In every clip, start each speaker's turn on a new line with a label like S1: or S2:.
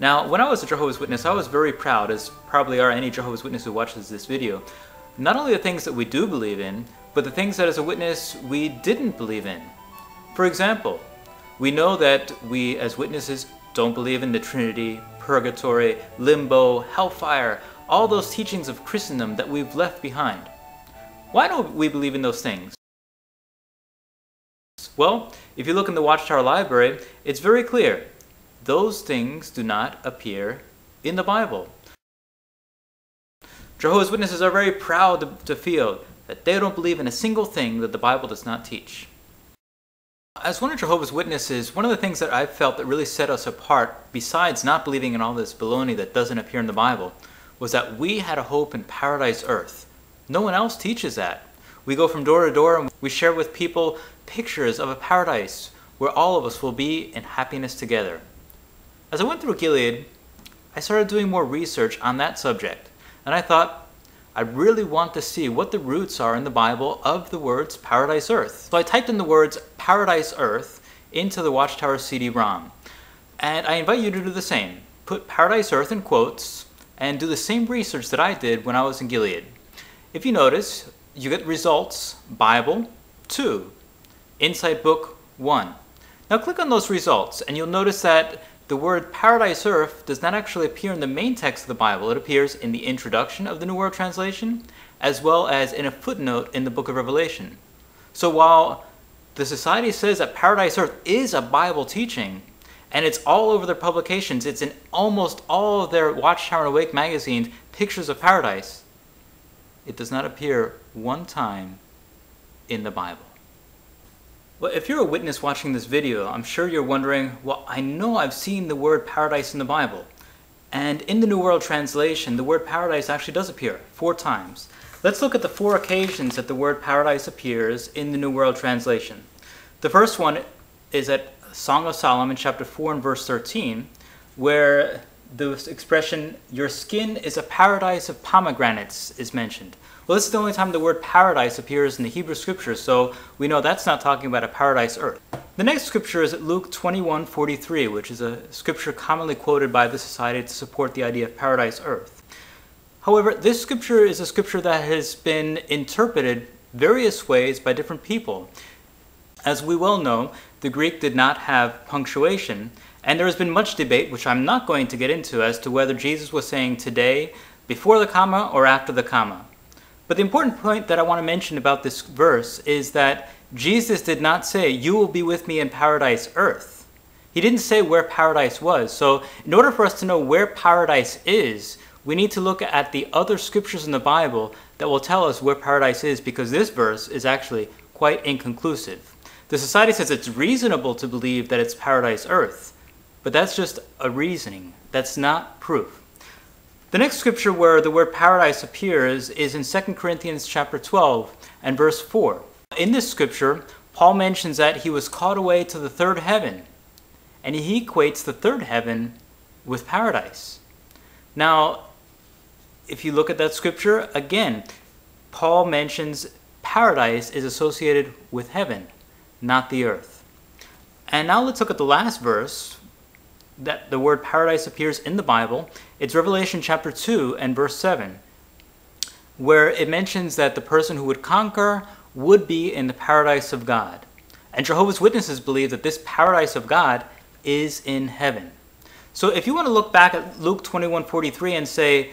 S1: Now, when I was a Jehovah's Witness, I was very proud, as probably are any Jehovah's Witness who watches this video, not only the things that we do believe in, but the things that as a witness we didn't believe in. For example, we know that we as witnesses don't believe in the Trinity, purgatory, limbo, hellfire, all those teachings of Christendom that we've left behind. Why don't we believe in those things? Well, if you look in the WatchTower Library, it's very clear. Those things do not appear in the Bible. Jehovah's Witnesses are very proud to feel that they don't believe in a single thing that the Bible does not teach. As one of Jehovah's Witnesses, one of the things that I've felt that really set us apart, besides not believing in all this baloney that doesn't appear in the Bible, was that we had a hope in paradise earth. No one else teaches that. We go from door to door and we share with people pictures of a paradise where all of us will be in happiness together. As I went through Gilead, I started doing more research on that subject, and I thought, I really want to see what the roots are in the Bible of the words paradise earth. So I typed in the words paradise earth into the WatchTower CD-ROM, and I invite you to do the same. Put paradise earth in quotes and do the same research that I did when I was in Gilead. If you notice, you get results Bible 2, Insight Book 1. Now click on those results and you'll notice that the word paradise earth does not actually appear in the main text of the Bible. It appears in the introduction of the New World Translation, as well as in a footnote in the book of Revelation. So while the Society says that paradise earth is a Bible teaching, and it's all over their publications, it's in almost all of their WatchTower and Awake magazines, pictures of paradise, it does not appear one time in the Bible. Well, if you're a witness watching this video, I'm sure you're wondering, well, I know I've seen the word paradise in the Bible. And in the New World Translation, the word paradise actually does appear 4 times. Let's look at the 4 occasions that the word paradise appears in the New World Translation. The first one is at Song of Solomon, chapter 4 and verse 13, where the expression, your skin is a paradise of pomegranates, is mentioned. Well, this is the only time the word paradise appears in the Hebrew scriptures, so we know that's not talking about a paradise earth. The next scripture is at Luke 21:43, which is a scripture commonly quoted by the Society to support the idea of paradise earth. However, this scripture is a scripture that has been interpreted various ways by different people. As we well know, the Greek did not have punctuation, and there has been much debate, which I'm not going to get into, as to whether Jesus was saying today before the comma or after the comma. But the important point that I want to mention about this verse is that Jesus did not say, you will be with me in paradise earth. He didn't say where paradise was. So in order for us to know where paradise is, we need to look at the other scriptures in the Bible that will tell us where paradise is, because this verse is actually quite inconclusive. The Society says it's reasonable to believe that it's paradise earth, but that's just a reasoning. That's not proof. The next scripture where the word paradise appears is in 2 Corinthians chapter 12 and verse 4. In this scripture, Paul mentions that he was caught away to the third heaven, and he equates the third heaven with paradise. Now, if you look at that scripture, again, Paul mentions paradise is associated with heaven, not the earth. And now let's look at the last verse that the word paradise appears in the Bible. It's Revelation chapter 2 and verse 7, where it mentions that the person who would conquer would be in the paradise of God. And Jehovah's Witnesses believe that this paradise of God is in heaven. So if you want to look back at Luke 21:43 and say,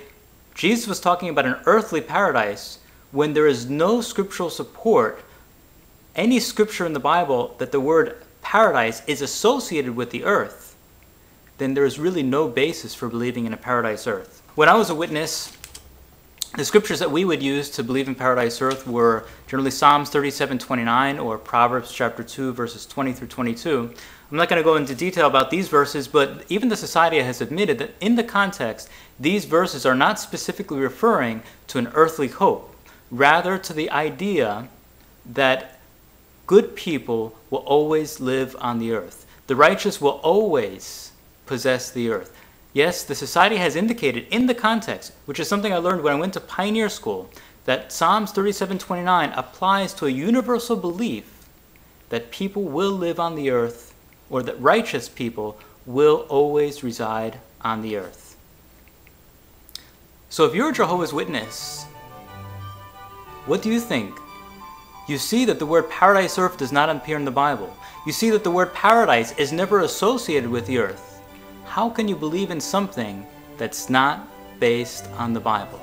S1: Jesus was talking about an earthly paradise, when there is no scriptural support, any scripture in the Bible that the word paradise is associated with the earth, then there is really no basis for believing in a paradise earth. When I was a witness, the scriptures that we would use to believe in paradise earth were generally Psalms 37:29 or Proverbs chapter 2 verses 20 through 22. I'm not going to go into detail about these verses, but even the Society has admitted that in the context, these verses are not specifically referring to an earthly hope, rather to the idea that good people will always live on the earth. The righteous will always possess the earth. Yes, the Society has indicated in the context, which is something I learned when I went to Pioneer School, that Psalms 37:29 applies to a universal belief that people will live on the earth, or that righteous people will always reside on the earth. So if you're a Jehovah's Witness, what do you think? You see that the word paradise earth does not appear in the Bible. You see that the word paradise is never associated with the earth. How can you believe in something that's not based on the Bible?